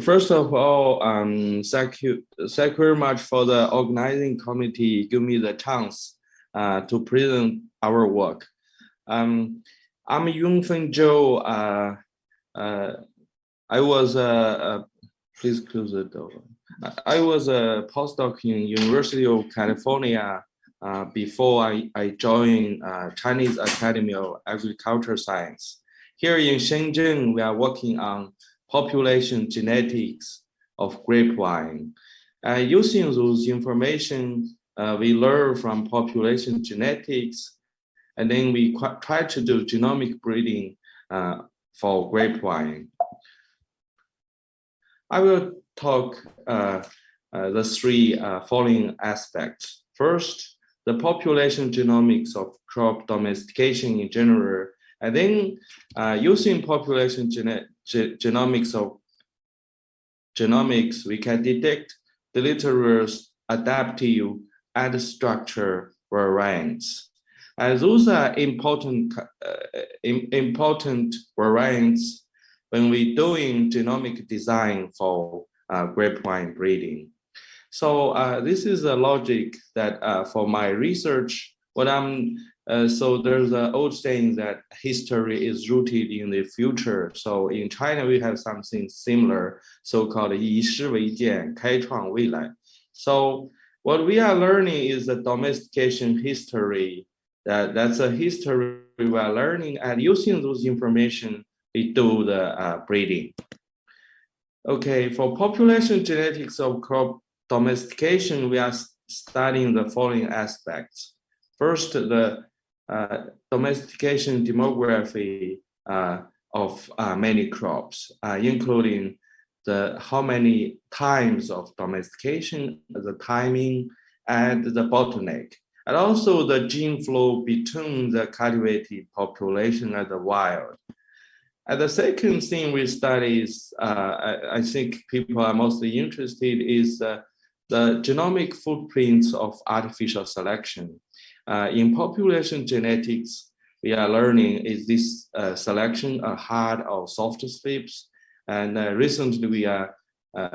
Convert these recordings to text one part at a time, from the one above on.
First of all, thank you very much for the organizing committee. Give me the chance to present our work. I'm Yunfeng Zhou. I was please close the door. I was a postdoc in University of California before I joined Chinese Academy of Agricultural Science. Here in Shenzhen, we are working on population genetics of grape vine. Using those information we learn from population genetics, and then we try to do genomic breeding for grape vine. I will talk the three following aspects. First, the population genomics of crop domestication in general, and then using population genomics, we can detect deleterious, adaptive, and structure variants. And those are important variants when we're doing genomic design for grape vine breeding. So this is a logic that for my research, so there's an old saying that history is rooted in the future. So in China, we have something similar, so-called 以史为鉴,开创未来. So what we are learning is the domestication history. That's a history we are learning, and using those information, we do the breeding. Okay, for population genetics of crop domestication, we are studying the following aspects. First, the domestication demography of many crops, including how many times of domestication, the timing, and the bottleneck, and also the gene flow between the cultivated population and the wild. And the second thing we study is, I think people are mostly interested, is the genomic footprints of artificial selection. In population genetics, we are learning, is this selection a hard or soft slips? And recently we are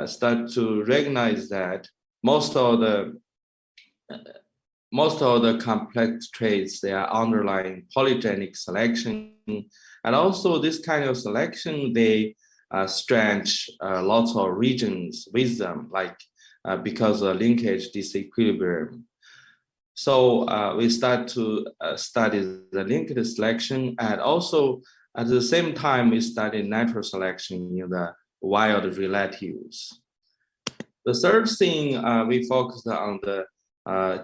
start to recognize that most of the complex traits, they are underlying polygenic selection. And also this kind of selection, they stretch lots of regions with them, like because of linkage disequilibrium. So we start to study the linked selection, and also at the same time, we study natural selection in the wild relatives. The third thing, we focused on the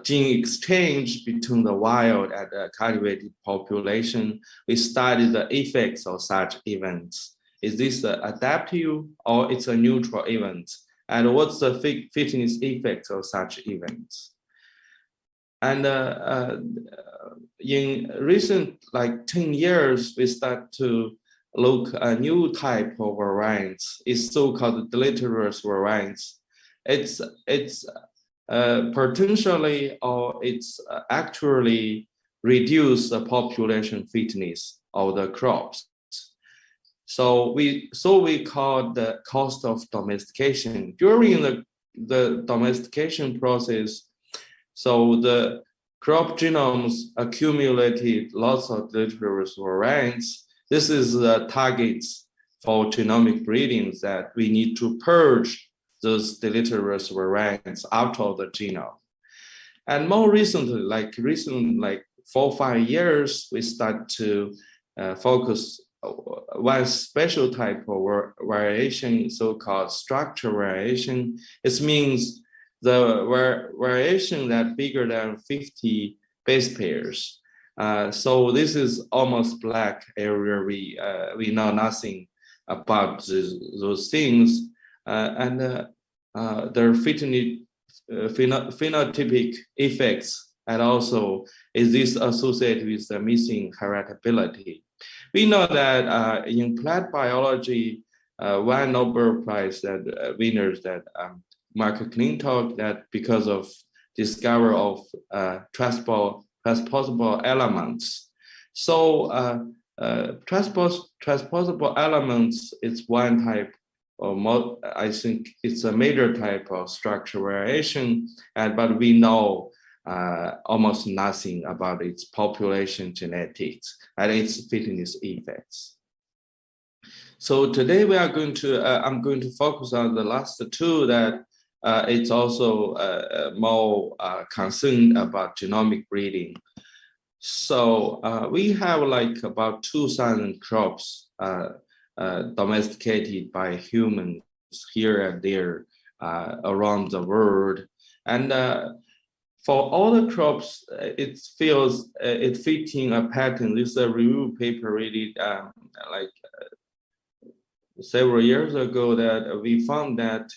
gene exchange between the wild and the cultivated population. We studied the effects of such events. Is this adaptive or it's a neutral event? And what's the fitness effects of such events? And in recent, like 10 years, we start to look at a new type of variants. It's so-called deleterious variants. It's potentially, or it's actually reduce the population fitness of the crops. So we call the cost of domestication. During the domestication process, so the crop genomes accumulated lots of deleterious variants. This is the targets for genomic breeding, that we need to purge those deleterious variants out of the genome. And more recently, like 4 or 5 years, we start to focus one special type of variation, so-called structure variation. It means the variation that bigger than 50 base pairs. So this is almost black area. We know nothing about those things. And their phenotypic effects, and also is this associated with the missing heritability. We know that in plant biology, one Nobel Prize that winners that Mark Clintock, that because of discovery of transposable elements. So transposable elements is one type I think it's a major type of structure variation, but we know almost nothing about its population genetics and its fitness effects. So today we are going to, I'm going to focus on the last two that it's also more concerned about genomic breeding. So we have like about 2,000 crops domesticated by humans here and there around the world. And for all the crops, it feels it fitting a pattern. This is a review paper really like several years ago that we found that.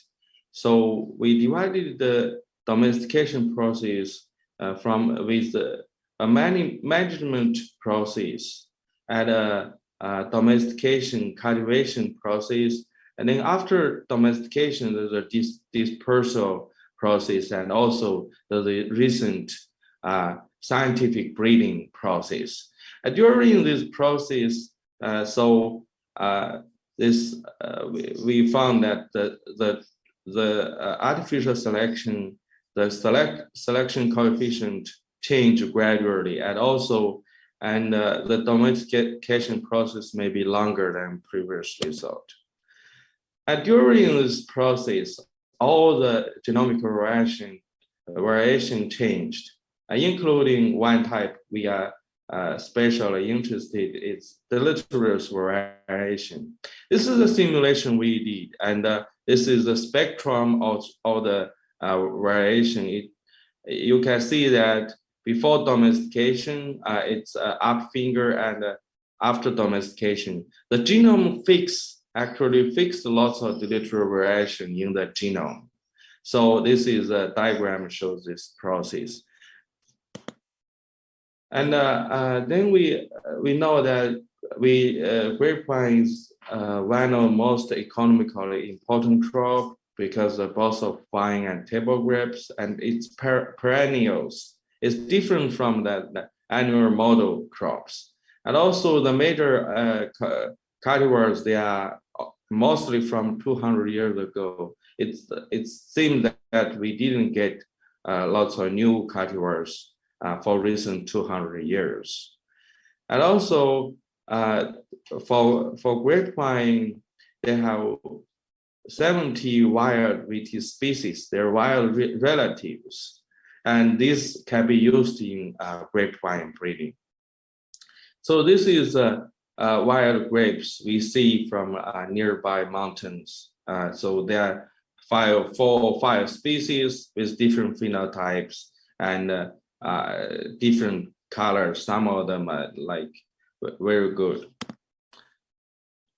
So we divided the domestication process from with a management process and a domestication cultivation process, and then after domestication there's a dispersal process, and also the recent scientific breeding process. During this process, we found that the artificial selection, the selection coefficient change gradually, and the domestication process may be longer than previously thought. And during this process, all the genomic variation changed, including one type we are especially interested in, is deleterious variation. This is a simulation we did, and this is the spectrum of all the variation. You can see that before domestication, it's up finger, and after domestication, the genome actually fixed lots of deleterious variation in the genome. So this is a diagram shows this process. And then we know that grape vine is one of the most economically important crop because of both of vine and table grapes, and it's perennials. It's different from the annual model crops. And also the major cultivars, they are mostly from 200 years ago. It seemed that we didn't get lots of new cultivars for recent 200 years. And also for grapevine, they have 70 wild VT species. They're wild relatives, and this can be used in grapevine breeding. So this is wild grapes we see from nearby mountains. So there are 4 or 5 species with different phenotypes and different colors. Some of them are like very good.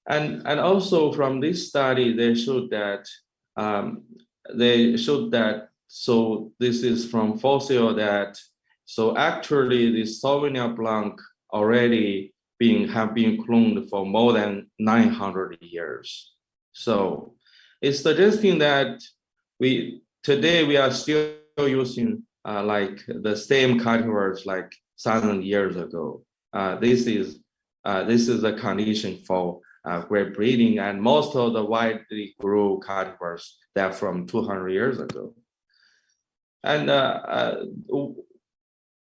And also from this study, they showed that so this is from fossil that so actually the Sauvignon Blanc already have been cloned for more than 900 years. So it's suggesting that today we are still using like the same cultivars like 1,000 years ago. This is a condition for grape breeding, and most of the widely grown cultivars that are from 200 years ago. And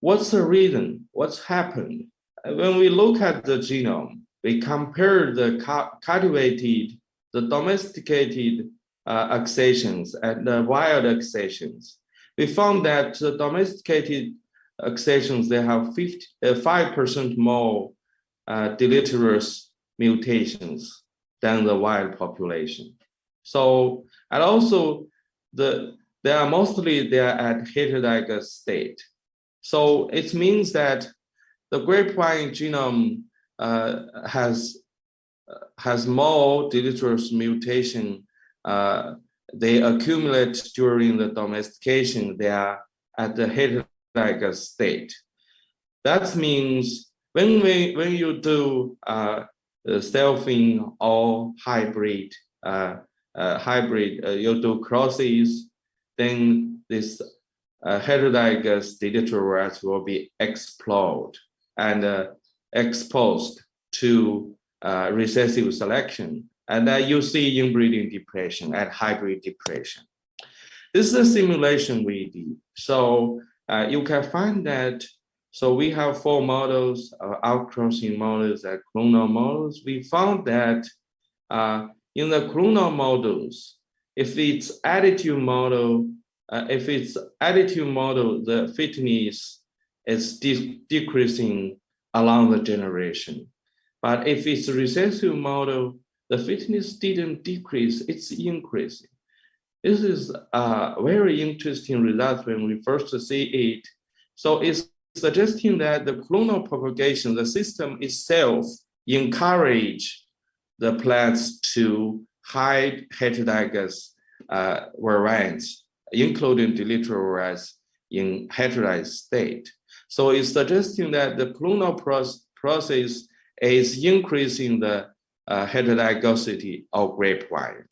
what's the reason? What's happened? When we look at the genome, we compare the cultivated, the domesticated accessions and the wild accessions. We found that the domesticated accessions, they have 5% more deleterious mutations than the wild population. So, and also they are at heterozygous state. So it means that the grapevine genome has more deleterious mutation. They accumulate during the domestication. They are at the heterozygous state. That means when you do selfing or hybrid, you do crosses, then this heterozygous deleterious will be explored and exposed to recessive selection. And then you see inbreeding depression and hybrid depression. This is a simulation we did. So you can find that. So we have 4 models, outcrossing models and clonal models. We found that in the clonal models, if it's additive model, the fitness is decreasing along the generation. But if it's a recessive model, the fitness didn't decrease, it's increasing. This is a very interesting result when we first see it. So it's suggesting that the clonal propagation, the system itself encourage the plants to hide heterozygous variants, including deleterious variants in heterozygous state. So it's suggesting that the clonal process is increasing the heterozygosity of grape vine.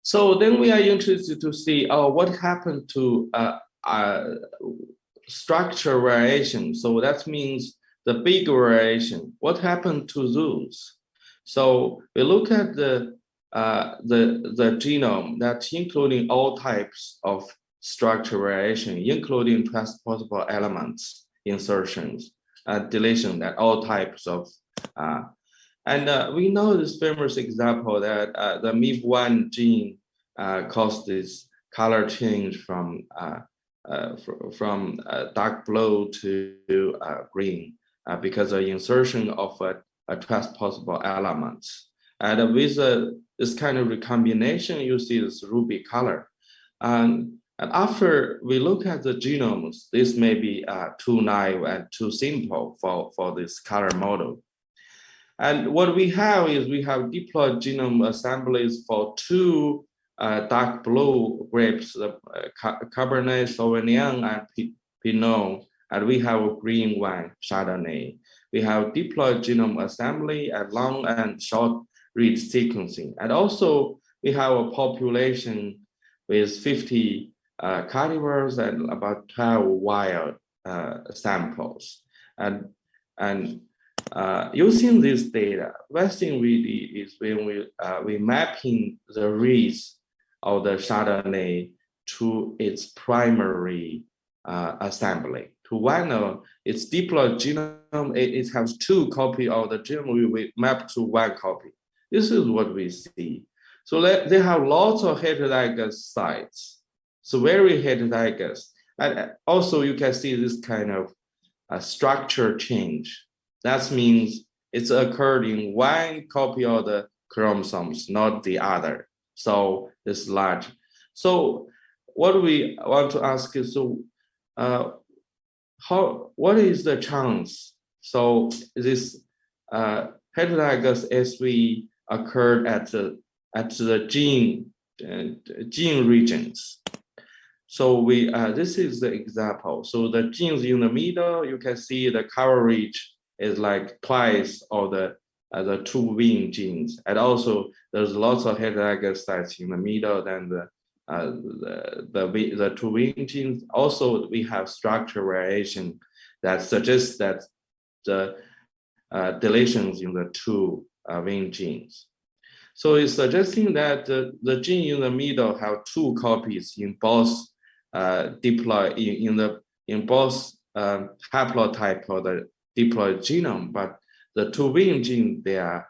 So then we are interested to see what happened to structure variation. So that means the big variation. What happened to those? So we look at the genome that's including all types of structure variation, including transportable elements, insertions, deletion, that all types of. We know this famous example that the MIB1 gene caused this color change from dark blue to green because of insertion of a transportable element. And with this kind of recombination, you see this ruby color. And after we look at the genomes, this may be too naive and too simple for this color model. And what we have is we have diploid genome assemblies for 2 dark blue grapes, Cabernet Sauvignon and Pinot, and we have a green wine, Chardonnay. We have diploid genome assembly and long and short read sequencing. And also we have a population with 50 cultivars and about 12 wild samples. And using this data, first thing we did is when we mapping the reads of the Chardonnay to its primary assembly. To one of its diploid genome, it has 2 copies of the genome. We map to 1 copy. This is what we see. So they have lots of heterozygous sites. So very heterozygous. And also you can see this kind of structure change. That means it's occurred in 1 copy of the chromosomes, not the other. So it's large. So what we want to ask is, so what is the chance? So this heterozygous SV occurred at the gene regions. So this is the example. So the genes in the middle, you can see the coverage is like twice of the 2 wing genes, and also there's lots of heterozygous sites in the middle than the 2 wing genes. Also, we have structure variation that suggests that the deletions in the 2 wing genes. So it's suggesting that the gene in the middle have 2 copies in both diploid in both haplotype of the diploid genome, but the 2 wing gene, they are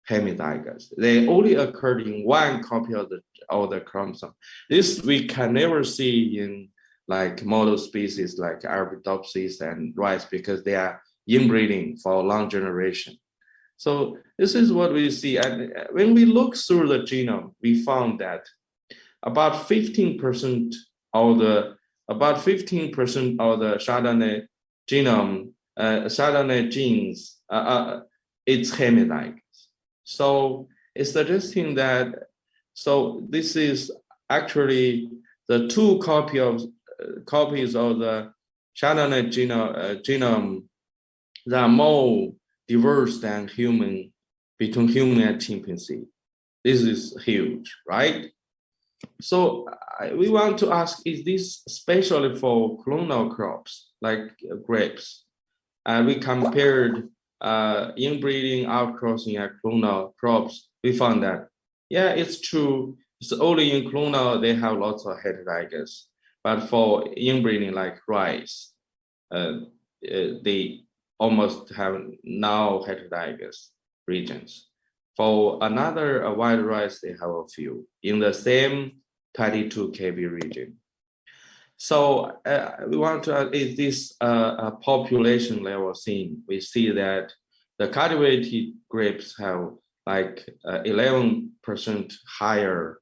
hemizygous. They only occurred in 1 copy of the chromosome. This we can never see in like model species like Arabidopsis and rice because they are inbreeding for a long generation. So this is what we see. And when we look through the genome, we found that about 15% of the Chardonnay genome, Chardonnay genes, it's hemizygous. So it's suggesting that, so this is actually the 2 copies of the Chardonnay genome that are more diverse than between human and chimpanzee. This is huge, right? So we want to ask, is this especially for clonal crops like grapes? We compared inbreeding, outcrossing, and clonal crops, we found that, yeah, it's true. It's only in clonal, they have lots of heterozygous. But for inbreeding like rice, they almost have no heterozygous regions. For another white rice, they have a few in the same 22 kb region. So we want to add, is this a population level thing? We see that the cultivated grapes have like 11% higher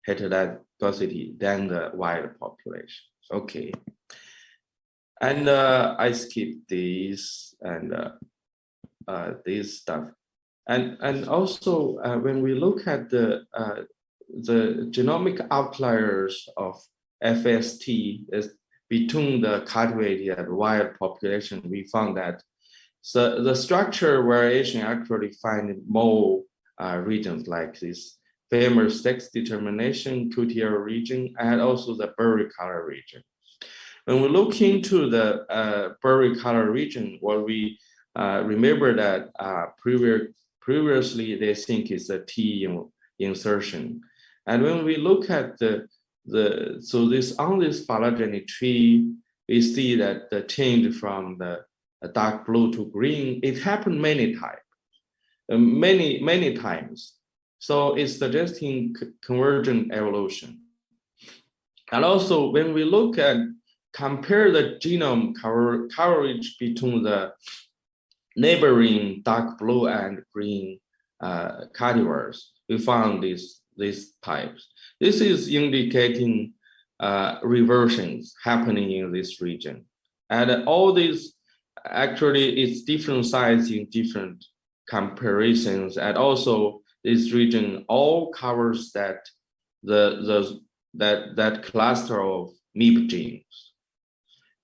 heterozygosity than the wild population. Okay. And I skip this and this stuff. And also when we look at the genomic outliers of FST is between the cultivated and wild population, we found that so the structure variation actually find more regions like this famous sex determination, QTL region, and also the berry color region. When we look into the berry color region, what we remember that previously they think it's a T insertion. And when we look at so this on this phylogeny tree, we see that the change from the dark blue to green, it happened many times, many times. So it's suggesting convergent evolution. And also when we look at compare the genome coverage between the neighboring dark blue and green cultivars, we found these types. This is indicating reversions happening in this region. And all these, actually, it's different size in different comparisons. And also this region all covers that that cluster of MIP genes.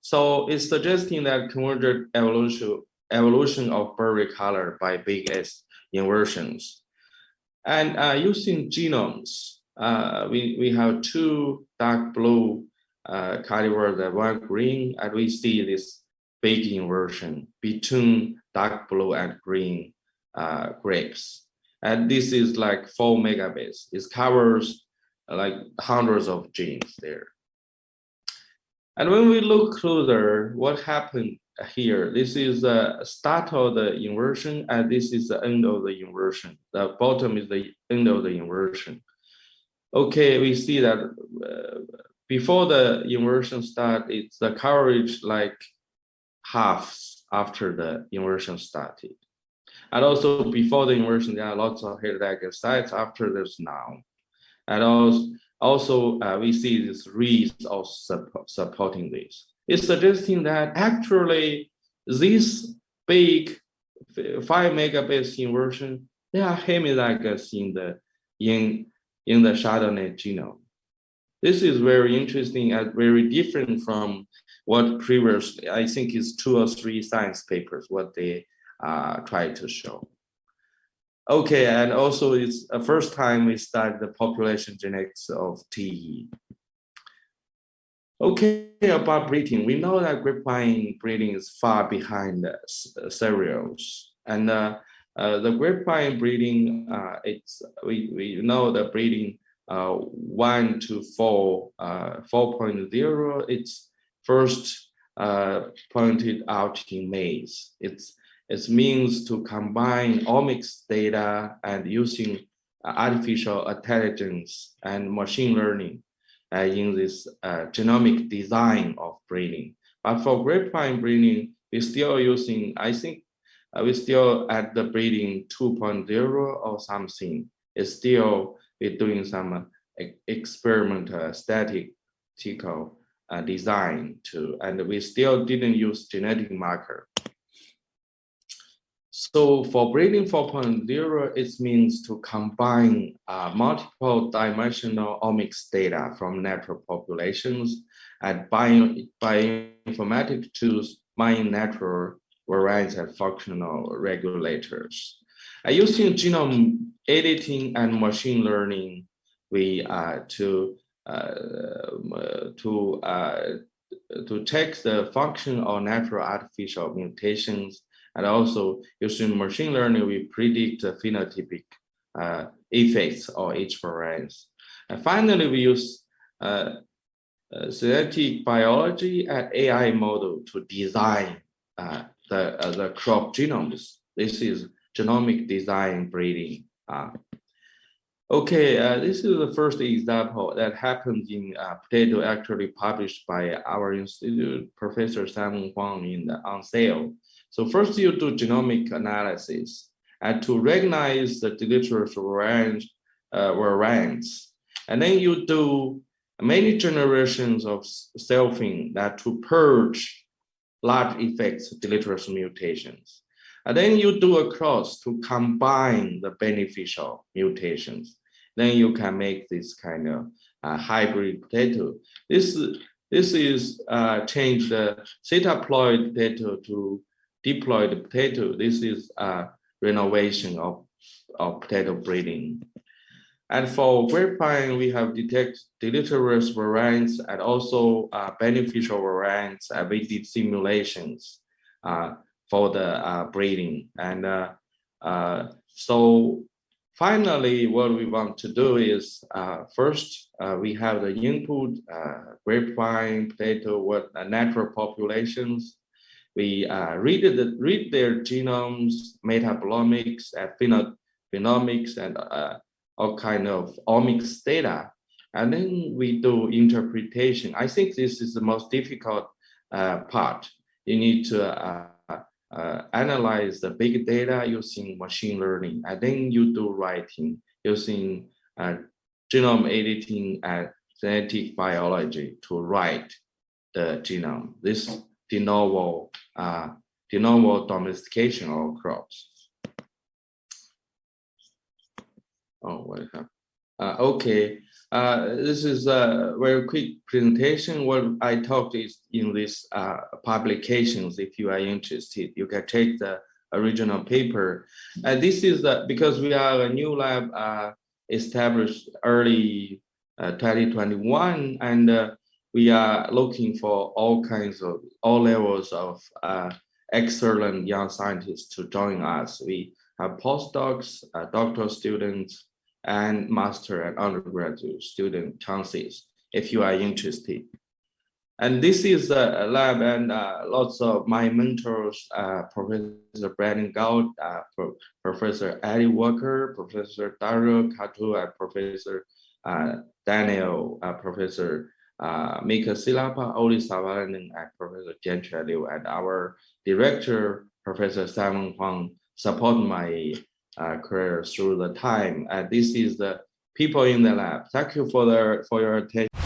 So it's suggesting that convergent evolution of berry color by big S inversions. And using genomes, we have two dark blue cultivars and one green, and we see this big inversion between dark blue and green grapes. And this is like 4 megabase. It covers like hundreds of genes there. And when we look closer, what happened here? This is the start of the inversion, and this is the end of the inversion. The bottom is the end of the inversion. Okay, we see that before the inversion start, it's the coverage like halves after the inversion started. And also before the inversion, there are lots of heterozygous sites. After there's now. And also we see this wreath of supporting this. It's suggesting that actually this big 5 megabase inversion, they are homozygous in the Chardonnay genome. This is very interesting and very different from what previously, I think is 2 or 3 science papers, what they tried to show. Okay, and also it's the first time we start the population genetics of TE. Okay, about breeding, we know that grapevine breeding is far behind cereals, and the grapevine breeding, we know the breeding 1 to 4, 4.0. It's first pointed out in maize. It means to combine omics data and using artificial intelligence and machine learning in this genomic design of breeding. But for grapevine breeding, we're still using, I think, we're still at the breeding 2.0 or something. It's still, we're doing some experimental statistical design too, and we still didn't use genetic marker. So for breeding 4.0, it means to combine multiple dimensional omics data from natural populations and bioinformatic tools, mine natural varieties and functional regulators. Using genome editing and machine learning, we to check the function of natural artificial mutations And also using machine learning, we predict the phenotypic effects of each variance. And finally, we use synthetic biology and AI model to design the crop genomes. This is genomic design breeding. Okay, this is the first example that happened in potato, actually published by our institute, Professor Simon Huang on sale. So first you do genomic analysis and to recognize the deleterious variants. And then you do many generations of selfing that to purge large effects deleterious mutations. And then you do a cross to combine the beneficial mutations. Then you can make this kind of hybrid potato. This is change the setaploid potato to diploid potato. This is renovation of potato breeding. And for grapevine, we have detect deleterious variants and also beneficial variants. We did simulations for the breeding. And so finally, what we want to do is first, we have the input, grapevine, potato, what natural populations. We read their genomes, metabolomics, and phenomics, and all kind of omics data. And then we do interpretation. I think this is the most difficult part. You need to analyze the big data using machine learning. And then you do writing using genome editing and genetic biology to write the genome. This de novo domestication of crops. Oh, what happened? Okay, this is a very quick presentation. What I talked is in these publications. If you are interested, you can take the original paper. This is because we are a new lab established early 2021, and we are looking for all levels of excellent young scientists to join us. We have postdocs, doctoral students, and master and undergraduate student chances if you are interested. And this is a lab, and lots of my mentors, Professor Brandon Gould, Professor Eddie Walker, Professor Dario Katu, and Professor Daniel, Professor Mika Silapa, Oli Savalan, and Professor Jianque Liu, and our director, Professor Simon Huang, support my career through the time. And this is the people in the lab. Thank you for your attention.